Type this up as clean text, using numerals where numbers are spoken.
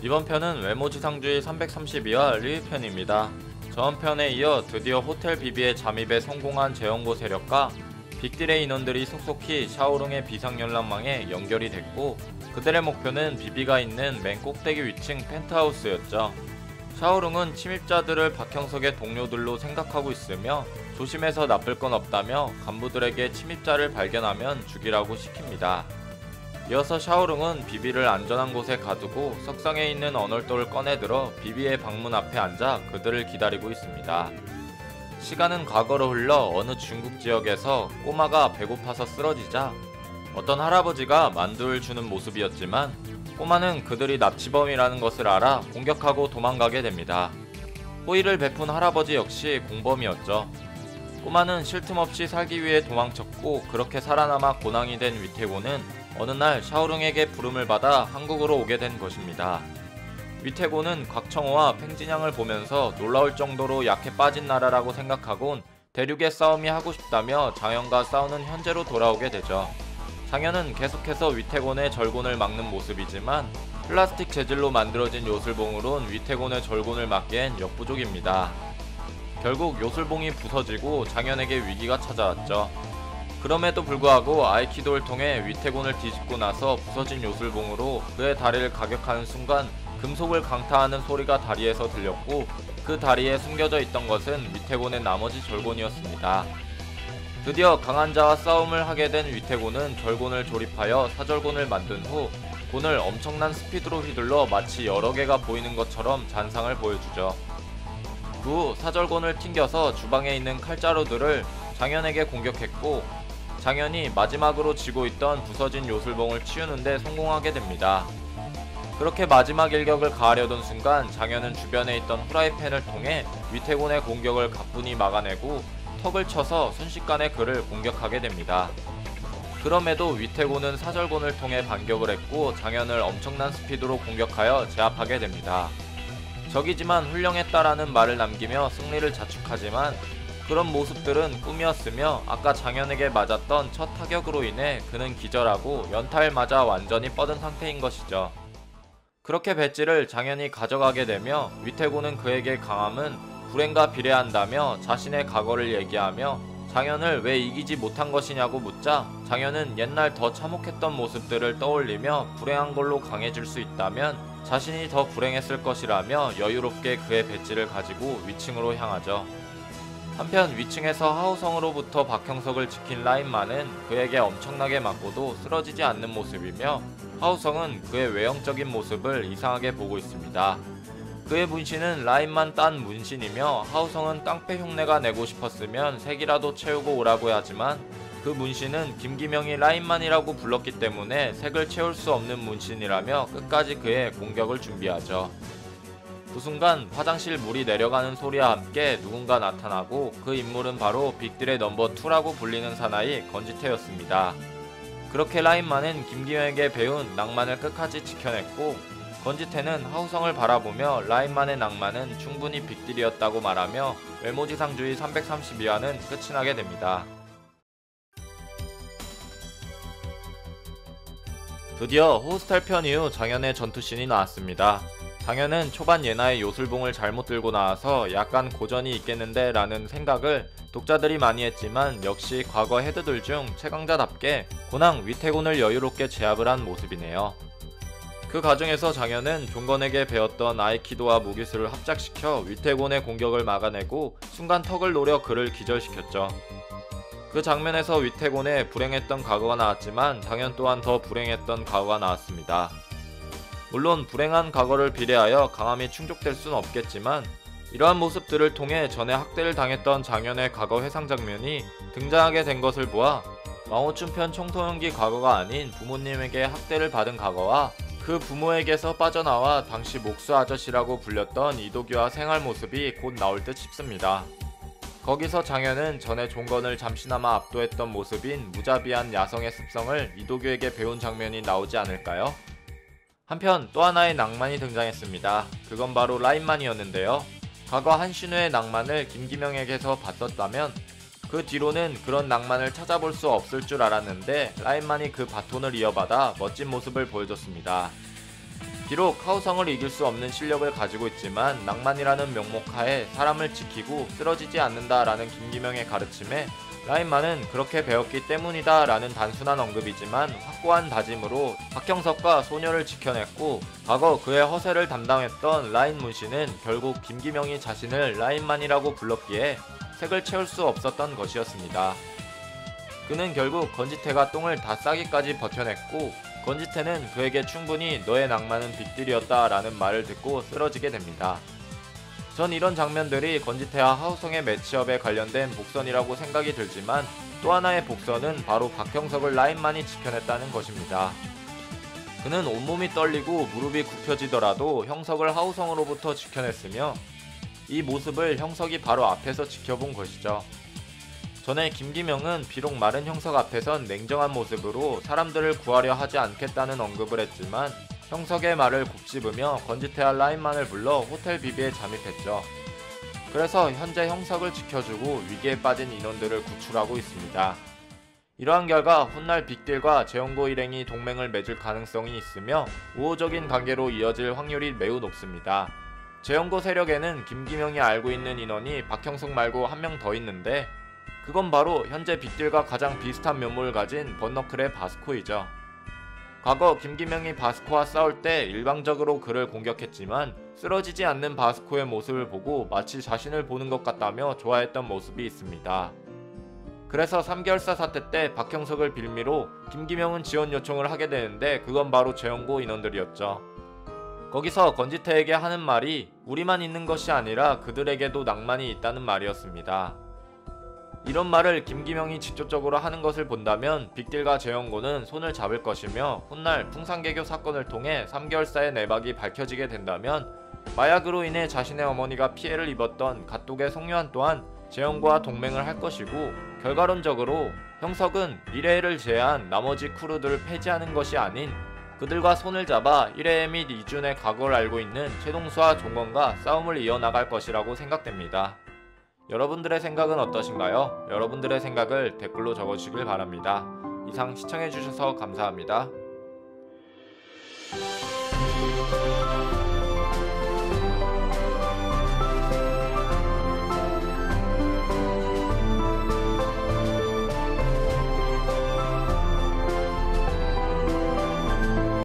이번 편은 외모지상주의 332화 리뷰편입니다. 저번편에 이어 드디어 호텔 비비의 잠입에 성공한 재원고 세력과 빅딜의 인원들이 속속히 샤오룽의 비상연락망에 연결이 됐고, 그들의 목표는 비비가 있는 맨 꼭대기 위층 펜트하우스였죠. 샤오룽은 침입자들을 박형석의 동료들로 생각하고 있으며 조심해서 나쁠 건 없다며 간부들에게 침입자를 발견하면 죽이라고 시킵니다. 이어서 샤오룽은 비비를 안전한 곳에 가두고 석상에 있는 언얼도를 꺼내들어 비비의 방문 앞에 앉아 그들을 기다리고 있습니다. 시간은 과거로 흘러 어느 중국 지역에서 꼬마가 배고파서 쓰러지자 어떤 할아버지가 만두를 주는 모습이었지만, 꼬마는 그들이 납치범이라는 것을 알아 공격하고 도망가게 됩니다. 호의를 베푼 할아버지 역시 공범이었죠. 꼬마는 쉴 틈 없이 살기 위해 도망쳤고, 그렇게 살아남아 고낭이 된 위태고는 어느 날 샤오룽에게 부름을 받아 한국으로 오게 된 것입니다. 위태고는 곽청호와 팽진양을 보면서 놀라울 정도로 약해 빠진 나라라고 생각하곤 대륙의 싸움이 하고 싶다며 장현과 싸우는 현재로 돌아오게 되죠. 장현은 계속해서 위태곤의 절곤을 막는 모습이지만 플라스틱 재질로 만들어진 요술봉으론 위태곤의 절곤을 막기엔 역부족입니다. 결국 요술봉이 부서지고 장현에게 위기가 찾아왔죠. 그럼에도 불구하고 아이키도를 통해 위태곤을 뒤집고 나서 부서진 요술봉으로 그의 다리를 가격하는 순간 금속을 강타하는 소리가 다리에서 들렸고, 그 다리에 숨겨져 있던 것은 위태곤의 나머지 절곤이었습니다. 드디어 강한 자와 싸움을 하게 된 위태곤은 절곤을 조립하여 사절곤을 만든 후 곤을 엄청난 스피드로 휘둘러 마치 여러 개가 보이는 것처럼 잔상을 보여주죠. 그 후 사절곤을 튕겨서 주방에 있는 칼자루들을 장현에게 공격했고, 장현이 마지막으로 쥐고 있던 부서진 요술봉을 치우는데 성공하게 됩니다. 그렇게 마지막 일격을 가하려던 순간 장현은 주변에 있던 후라이팬을 통해 위태곤의 공격을 가뿐히 막아내고 턱을 쳐서 순식간에 그를 공격하게 됩니다. 그럼에도 위태곤은 사절곤을 통해 반격을 했고 장현을 엄청난 스피드로 공격하여 제압하게 됩니다. 적이지만 훌륭했다라는 말을 남기며 승리를 자축하지만, 그런 모습들은 꿈이었으며 아까 장현에게 맞았던 첫 타격으로 인해 그는 기절하고 연타를 맞아 완전히 뻗은 상태인 것이죠. 그렇게 배지를 장현이 가져가게 되며 위태곤은 그에게 강함은 불행과 비례한다며 자신의 과거를 얘기하며 장현을 왜 이기지 못한 것이냐고 묻자, 장현은 옛날 더 참혹했던 모습들을 떠올리며 불행한 걸로 강해질 수 있다면 자신이 더 불행했을 것이라며 여유롭게 그의 배지를 가지고 위층으로 향하죠. 한편 위층에서 하우성으로부터 박형석을 지킨 라인만은 그에게 엄청나게 맞고도 쓰러지지 않는 모습이며, 하우성은 그의 외형적인 모습을 이상하게 보고 있습니다. 그의 문신은 라인만 딴 문신이며 하우성은 깡패 흉내가 내고 싶었으면 색이라도 채우고 오라고 하지만, 그 문신은 김기명이 라인만이라고 불렀기 때문에 색을 채울 수 없는 문신이라며 끝까지 그의 공격을 준비하죠. 그 순간 화장실 물이 내려가는 소리와 함께 누군가 나타나고, 그 인물은 바로 빅딜의 넘버 2라고 불리는 사나이 건지태였습니다. 그렇게 라인만은 김기명에게 배운 낭만을 끝까지 지켜냈고, 건지태는 하우성을 바라보며 라인만의 낭만은 충분히 빅딜이었다고 말하며 외모지상주의 332화는 끝이 나게 됩니다. 드디어 호스텔 편 이후 장현의 전투씬이 나왔습니다. 장현은 초반 예나의 요술봉을 잘못 들고 나와서 약간 고전이 있겠는데 라는 생각을 독자들이 많이 했지만, 역시 과거 헤드들 중 최강자답게 고낭 위태곤을 여유롭게 제압을 한 모습이네요. 그 과정에서 장현은 종건에게 배웠던 아이키도와 무기술을 합작시켜 위태곤의 공격을 막아내고 순간 턱을 노려 그를 기절시켰죠. 그 장면에서 위태곤의 불행했던 과거가 나왔지만 장현 또한 더 불행했던 과거가 나왔습니다. 물론 불행한 과거를 비례하여 강함이 충족될 수는 없겠지만, 이러한 모습들을 통해 전에 학대를 당했던 장현의 과거 회상 장면이 등장하게 된 것을 보아 망호춘편 청소년기 과거가 아닌 부모님에게 학대를 받은 과거와 그 부모에게서 빠져나와 당시 목수 아저씨라고 불렸던 이도규와 생활 모습이 곧 나올 듯 싶습니다. 거기서 장현은 전에 종건을 잠시나마 압도했던 모습인 무자비한 야성의 습성을 이도규에게 배운 장면이 나오지 않을까요? 한편 또 하나의 낭만이 등장했습니다. 그건 바로 라인만이었는데요. 과거 한신우의 낭만을 김기명에게서 봤었다면 그 뒤로는 그런 낭만을 찾아볼 수 없을 줄 알았는데 라인만이 그 바톤을 이어받아 멋진 모습을 보여줬습니다. 비록 하우성을 이길 수 없는 실력을 가지고 있지만 낭만이라는 명목하에 사람을 지키고 쓰러지지 않는다라는 김기명의 가르침에 라인만은 그렇게 배웠기 때문이다 라는 단순한 언급이지만 확고한 다짐으로 박형석과 소녀를 지켜냈고, 과거 그의 허세를 담당했던 라인 문씨는 결국 김기명이 자신을 라인만이라고 불렀기에 색을 채울 수 없었던 것이었습니다. 그는 결국 건지태가 똥을 다 싸기까지 버텨냈고, 건지태는 그에게 충분히 너의 낭만은 빅딜이었다 라는 말을 듣고 쓰러지게 됩니다. 전 이런 장면들이 건지태와 하우성의 매치업에 관련된 복선이라고 생각이 들지만, 또 하나의 복선은 바로 박형석을 라인만이 지켜냈다는 것입니다. 그는 온몸이 떨리고 무릎이 굽혀지더라도 형석을 하우성으로부터 지켜냈으며, 이 모습을 형석이 바로 앞에서 지켜본 것이죠. 전에 김기명은 비록 마른 형석 앞에선 냉정한 모습으로 사람들을 구하려 하지 않겠다는 언급을 했지만, 형석의 말을 곱씹으며 건지태와 라인만을 불러 호텔 비비에 잠입했죠. 그래서 현재 형석을 지켜주고 위기에 빠진 인원들을 구출하고 있습니다. 이러한 결과 훗날 빅딜과 재원고 일행이 동맹을 맺을 가능성이 있으며 우호적인 관계로 이어질 확률이 매우 높습니다. 재원고 세력에는 김기명이 알고 있는 인원이 박형석 말고 한 명 더 있는데, 그건 바로 현재 빅딜과 가장 비슷한 면모를 가진 번너클의 바스코이죠. 과거 김기명이 바스코와 싸울 때 일방적으로 그를 공격했지만 쓰러지지 않는 바스코의 모습을 보고 마치 자신을 보는 것 같다며 좋아했던 모습이 있습니다. 그래서 3개월사 사태 때 박형석을 빌미로 김기명은 지원 요청을 하게 되는데, 그건 바로 재원고 인원들이었죠. 거기서 건지태에게 하는 말이 우리만 있는 것이 아니라 그들에게도 낭만이 있다는 말이었습니다. 이런 말을 김기명이 직접적으로 하는 것을 본다면 빅딜과 재원고는 손을 잡을 것이며, 훗날 풍산개교 사건을 통해 3개월사의 내막이 밝혀지게 된다면 마약으로 인해 자신의 어머니가 피해를 입었던 갓독의 송유한 또한 재원고와 동맹을 할 것이고, 결과론적으로 형석은 1회를 제외한 나머지 크루들을 폐지하는 것이 아닌 그들과 손을 잡아 1회 및 이준의 각오를 알고 있는 최동수와 종건과 싸움을 이어나갈 것이라고 생각됩니다. 여러분들의 생각은 어떠신가요? 여러분들의 생각을 댓글로 적어주시길 바랍니다. 이상 시청해주셔서 감사합니다.